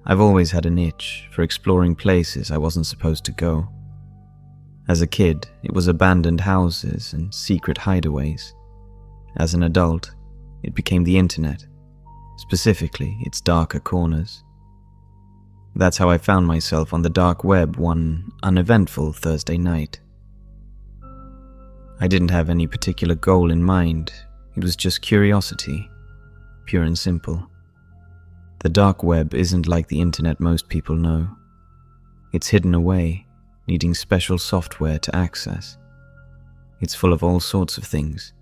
I've always had an itch for exploring places I wasn't supposed to go. As a kid, it was abandoned houses and secret hideaways. As an adult, it became the internet, specifically its darker corners. That's how I found myself on the dark web one uneventful Thursday night. I didn't have any particular goal in mind, it was just curiosity, pure and simple. The dark web isn't like the internet most people know. It's hidden away, needing special software to access. It's full of all sorts of things,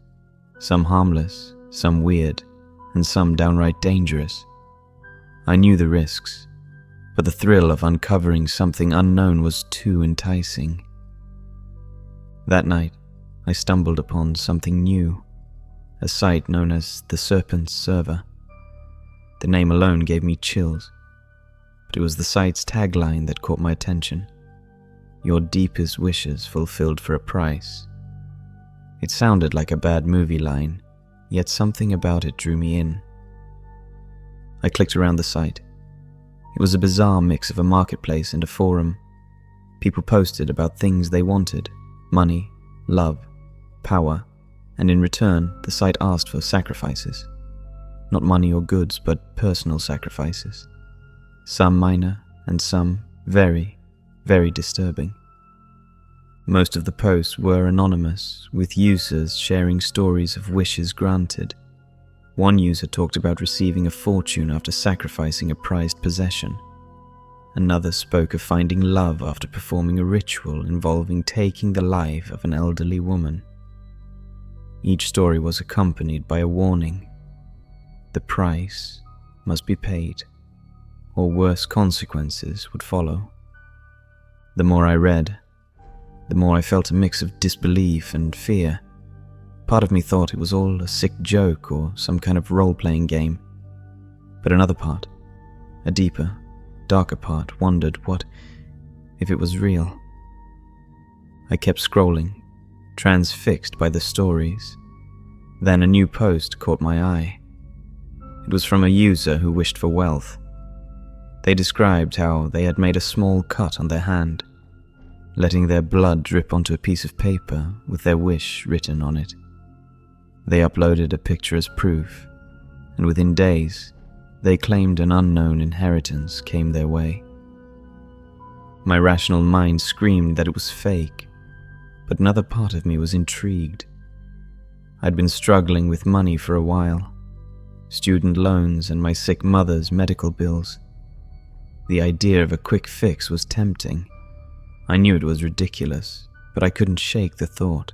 some harmless, some weird, and some downright dangerous. I knew the risks, but the thrill of uncovering something unknown was too enticing. That night, I stumbled upon something new, a site known as the Serpent's Server. The name alone gave me chills, but it was the site's tagline that caught my attention. Your deepest wishes fulfilled for a price. It sounded like a bad movie line, yet something about it drew me in. I clicked around the site. It was a bizarre mix of a marketplace and a forum. People posted about things they wanted: money, love, power, and in return, the site asked for sacrifices. Not money or goods, but personal sacrifices. Some minor, and some very, very disturbing. Most of the posts were anonymous, with users sharing stories of wishes granted. One user talked about receiving a fortune after sacrificing a prized possession. Another spoke of finding love after performing a ritual involving taking the life of an elderly woman. Each story was accompanied by a warning. The price must be paid, or worse consequences would follow. The more I read, the more I felt a mix of disbelief and fear. Part of me thought it was all a sick joke or some kind of role-playing game. But another part, a deeper, darker part, wondered what if it was real. I kept scrolling, transfixed by the stories. Then a new post caught my eye. It was from a user who wished for wealth. They described how they had made a small cut on their hand, letting their blood drip onto a piece of paper with their wish written on it. They uploaded a picture as proof, and within days, they claimed an unknown inheritance came their way. My rational mind screamed that it was fake, but another part of me was intrigued. I'd been struggling with money for a while, student loans and my sick mother's medical bills. The idea of a quick fix was tempting. I knew it was ridiculous, but I couldn't shake the thought.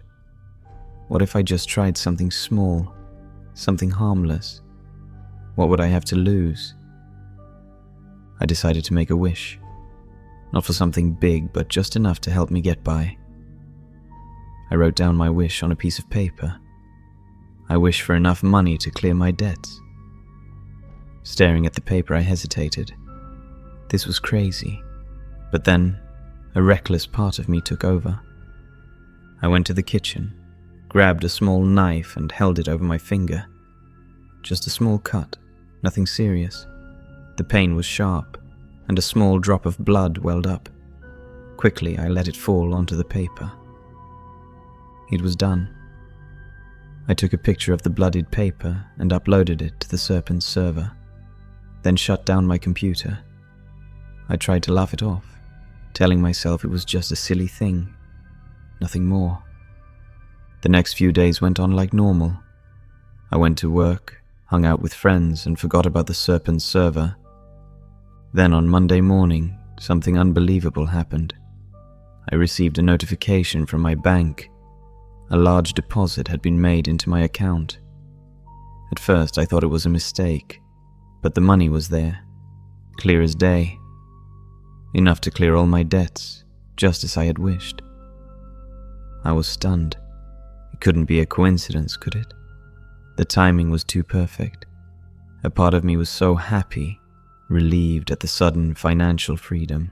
What if I just tried something small, something harmless? What would I have to lose? I decided to make a wish. Not for something big, but just enough to help me get by. I wrote down my wish on a piece of paper. I wish for enough money to clear my debts. Staring at the paper, I hesitated. This was crazy. But then, a reckless part of me took over. I went to the kitchen, grabbed a small knife and held it over my finger. Just a small cut, nothing serious. The pain was sharp, and a small drop of blood welled up. Quickly, I let it fall onto the paper. It was done. I took a picture of the bloodied paper and uploaded it to the Serpent's server, then shut down my computer. I tried to laugh it off, telling myself it was just a silly thing, nothing more. The next few days went on like normal. I went to work, hung out with friends, and forgot about the Serpent's server. Then on Monday morning, something unbelievable happened. I received a notification from my bank. A large deposit had been made into my account. At first I thought it was a mistake, but the money was there, clear as day. Enough to clear all my debts, just as I had wished. I was stunned. It couldn't be a coincidence, could it? The timing was too perfect. A part of me was so happy, relieved at the sudden financial freedom.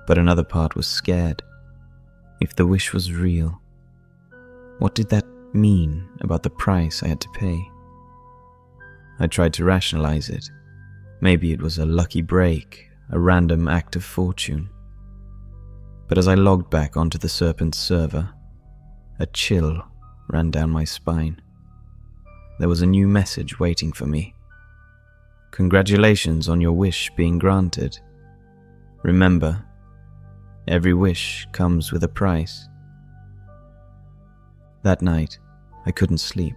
But another part was scared. If the wish was real, what did that mean about the price I had to pay? I tried to rationalize it. Maybe it was a lucky break, a random act of fortune. But as I logged back onto the Serpent's server, a chill ran down my spine. There was a new message waiting for me. Congratulations on your wish being granted. Remember, every wish comes with a price. That night, I couldn't sleep.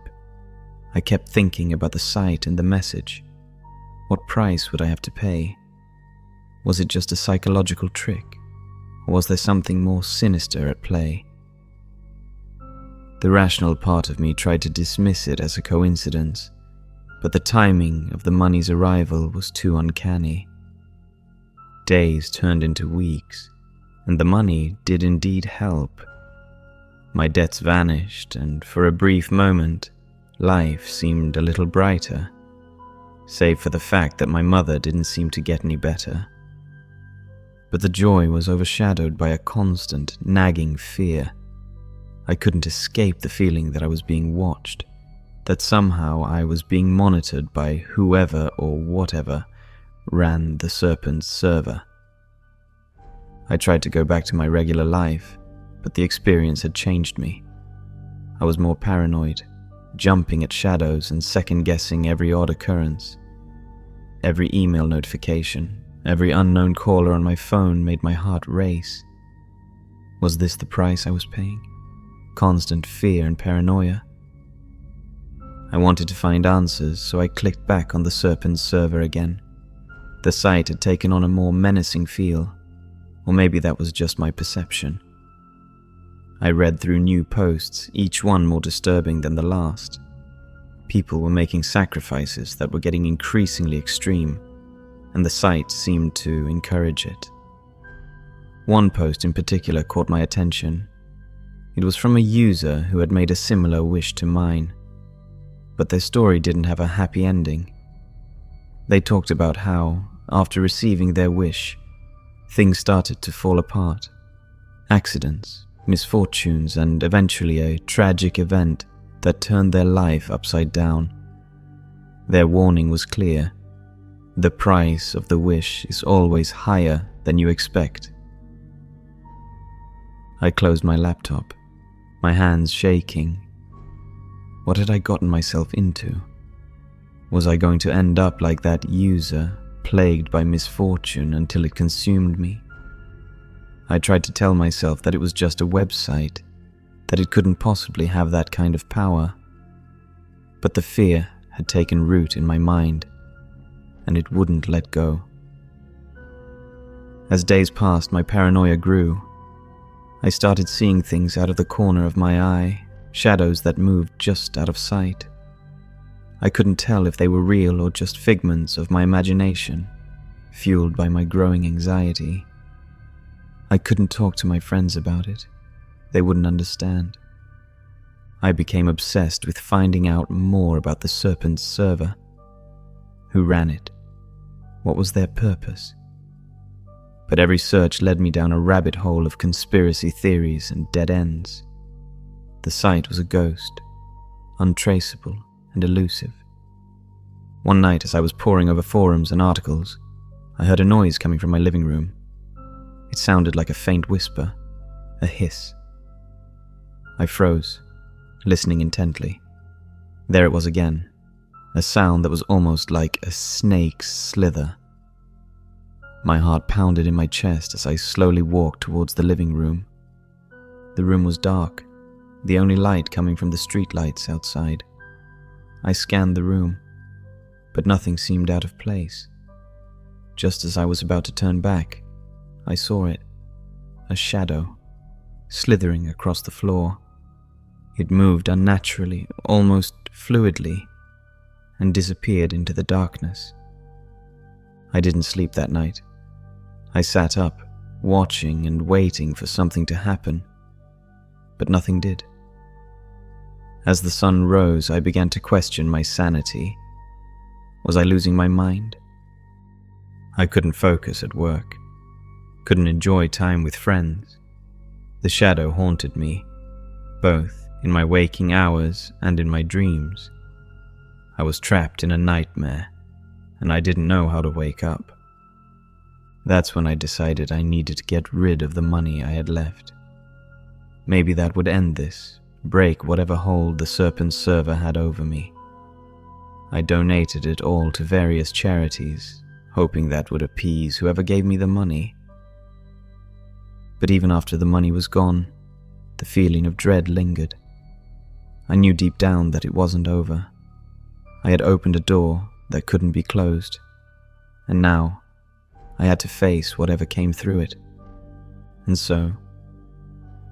I kept thinking about the site and the message. What price would I have to pay? Was it just a psychological trick, or was there something more sinister at play? The rational part of me tried to dismiss it as a coincidence, but the timing of the money's arrival was too uncanny. Days turned into weeks, and the money did indeed help. My debts vanished, and for a brief moment, life seemed a little brighter, save for the fact that my mother didn't seem to get any better. But the joy was overshadowed by a constant, nagging fear. I couldn't escape the feeling that I was being watched, that somehow I was being monitored by whoever or whatever ran the Serpent's server. I tried to go back to my regular life, but the experience had changed me. I was more paranoid, jumping at shadows and second-guessing every odd occurrence. Every email notification, every unknown caller on my phone made my heart race. Was this the price I was paying? Constant fear and paranoia? I wanted to find answers, so I clicked back on the Serpent's server again. The site had taken on a more menacing feel, or maybe that was just my perception. I read through new posts, each one more disturbing than the last. People were making sacrifices that were getting increasingly extreme, and the site seemed to encourage it. One post in particular caught my attention. It was from a user who had made a similar wish to mine, but their story didn't have a happy ending. They talked about how, after receiving their wish, things started to fall apart. Accidents, misfortunes, and eventually a tragic event that turned their life upside down. Their warning was clear. The price of the wish is always higher than you expect. I closed my laptop, my hands shaking. What had I gotten myself into? Was I going to end up like that user, plagued by misfortune until it consumed me? I tried to tell myself that it was just a website, that it couldn't possibly have that kind of power. But the fear had taken root in my mind, and it wouldn't let go. As days passed, my paranoia grew. I started seeing things out of the corner of my eye, shadows that moved just out of sight. I couldn't tell if they were real or just figments of my imagination, fueled by my growing anxiety. I couldn't talk to my friends about it. They wouldn't understand. I became obsessed with finding out more about the Serpent's server. Who ran it? What was their purpose? But every search led me down a rabbit hole of conspiracy theories and dead ends. The site was a ghost, untraceable and elusive. One night, as I was poring over forums and articles, I heard a noise coming from my living room. It sounded like a faint whisper, a hiss. I froze, listening intently. There it was again, a sound that was almost like a snake's slither. My heart pounded in my chest as I slowly walked towards the living room. The room was dark, the only light coming from the streetlights outside. I scanned the room, but nothing seemed out of place. Just as I was about to turn back, I saw it, a shadow, slithering across the floor. It moved unnaturally, almost fluidly, and disappeared into the darkness. I didn't sleep that night. I sat up, watching and waiting for something to happen, but nothing did. As the sun rose, I began to question my sanity. Was I losing my mind? I couldn't focus at work, couldn't enjoy time with friends. The shadow haunted me, both in my waking hours and in my dreams. I was trapped in a nightmare, and I didn't know how to wake up. That's when I decided I needed to get rid of the money I had left. Maybe that would end this, break whatever hold the serpent's server had over me. I donated it all to various charities, hoping that would appease whoever gave me the money. But even after the money was gone, the feeling of dread lingered. I knew deep down that it wasn't over. I had opened a door that couldn't be closed, and now I had to face whatever came through it. And so,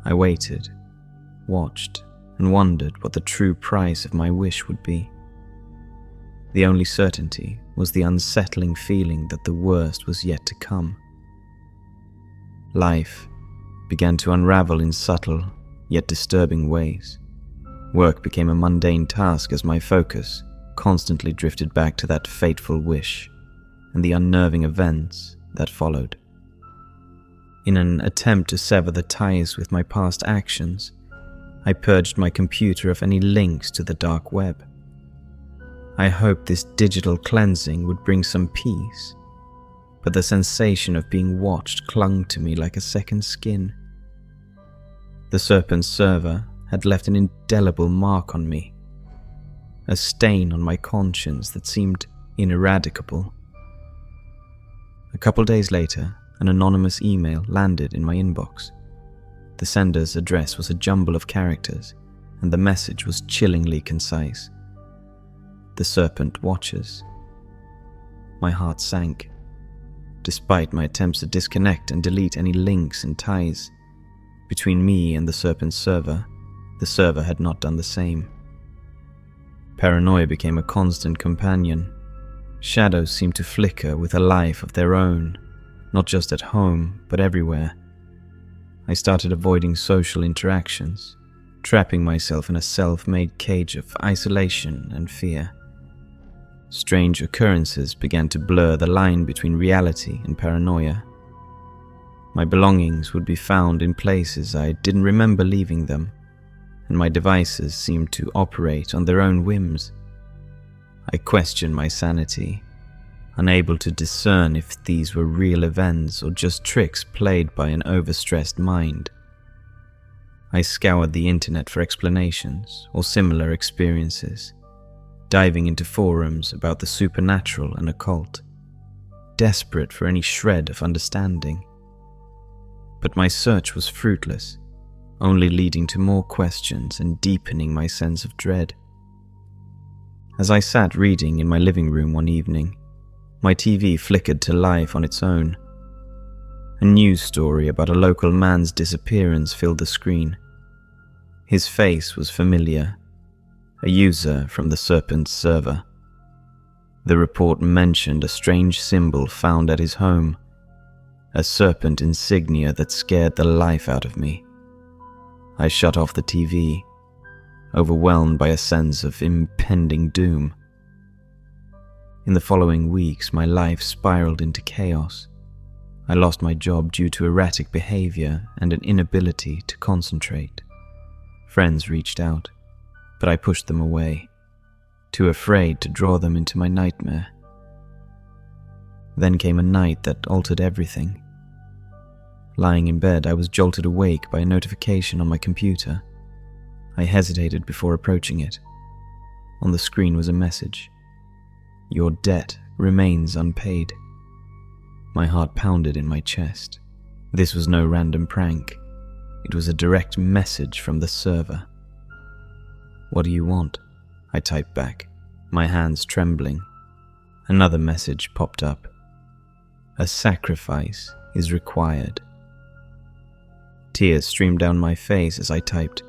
I waited, watched, and wondered what the true price of my wish would be. The only certainty was the unsettling feeling that the worst was yet to come. Life began to unravel in subtle, yet disturbing ways. Work became a mundane task as my focus constantly drifted back to that fateful wish and the unnerving events that followed. In an attempt to sever the ties with my past actions, I purged my computer of any links to the dark web. I hoped this digital cleansing would bring some peace, but the sensation of being watched clung to me like a second skin. The serpent's server had left an indelible mark on me, a stain on my conscience that seemed ineradicable. A couple days later, an anonymous email landed in my inbox. The sender's address was a jumble of characters, and the message was chillingly concise. The serpent watches. My heart sank. Despite my attempts to disconnect and delete any links and ties between me and the serpent's server, the server had not done the same. Paranoia became a constant companion. Shadows seemed to flicker with a life of their own, not just at home, but everywhere. I started avoiding social interactions, trapping myself in a self-made cage of isolation and fear. Strange occurrences began to blur the line between reality and paranoia. My belongings would be found in places I didn't remember leaving them, and my devices seemed to operate on their own whims. I questioned my sanity, unable to discern if these were real events or just tricks played by an overstressed mind. I scoured the internet for explanations or similar experiences, diving into forums about the supernatural and occult, desperate for any shred of understanding. But my search was fruitless, only leading to more questions and deepening my sense of dread. As I sat reading in my living room one evening, my TV flickered to life on its own. A news story about a local man's disappearance filled the screen. His face was familiar, a user from the serpent's server. The report mentioned a strange symbol found at his home, a serpent insignia that scared the life out of me. I shut off the TV, overwhelmed by a sense of impending doom. In the following weeks, my life spiraled into chaos. I lost my job due to erratic behavior and an inability to concentrate. Friends reached out, but I pushed them away, too afraid to draw them into my nightmare. Then came a night that altered everything. Lying in bed, I was jolted awake by a notification on my computer. I hesitated before approaching it. On the screen was a message. "Your debt remains unpaid." My heart pounded in my chest. This was no random prank. It was a direct message from the server. "What do you want?" I typed back, my hands trembling. Another message popped up. "A sacrifice is required." Tears streamed down my face as I typed,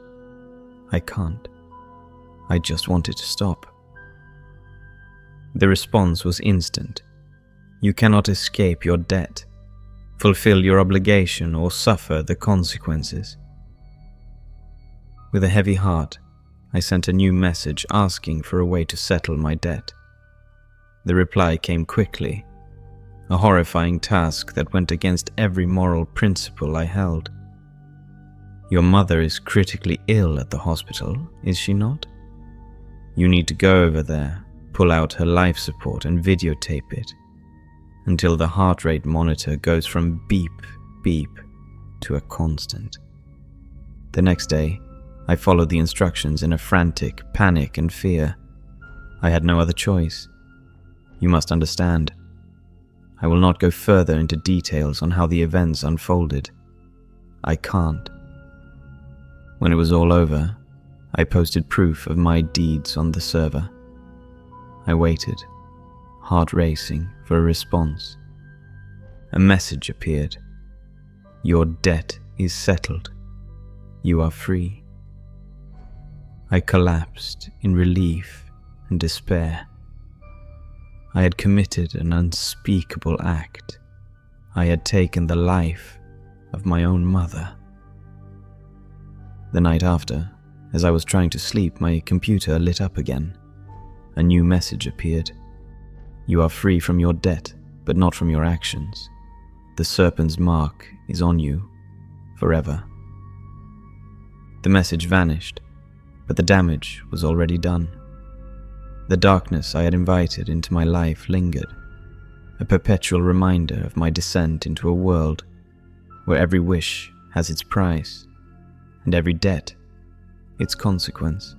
"I can't. I just want it to stop." The response was instant. "You cannot escape your debt. Fulfill your obligation or suffer the consequences." With a heavy heart, I sent a new message asking for a way to settle my debt. The reply came quickly, a horrifying task that went against every moral principle I held. "Your mother is critically ill at the hospital, is she not? You need to go over there, pull out her life support and videotape it until the heart rate monitor goes from beep, beep to a constant. The next day, I followed the instructions in a frantic panic and fear. I had no other choice. You must understand. I will not go further into details on how the events unfolded. I can't. When it was all over, I posted proof of my deeds on the server. I waited, heart racing, for a response. A message appeared. Your debt is settled. You are free. I collapsed in relief and despair. I had committed an unspeakable act. I had taken the life of my own mother. The night after, as I was trying to sleep, my computer lit up again. A new message appeared. You are free from your debt, but not from your actions. The serpent's mark is on you, forever. The message vanished, but the damage was already done. The darkness I had invited into my life lingered, a perpetual reminder of my descent into a world where every wish has its price, and every debt its consequence.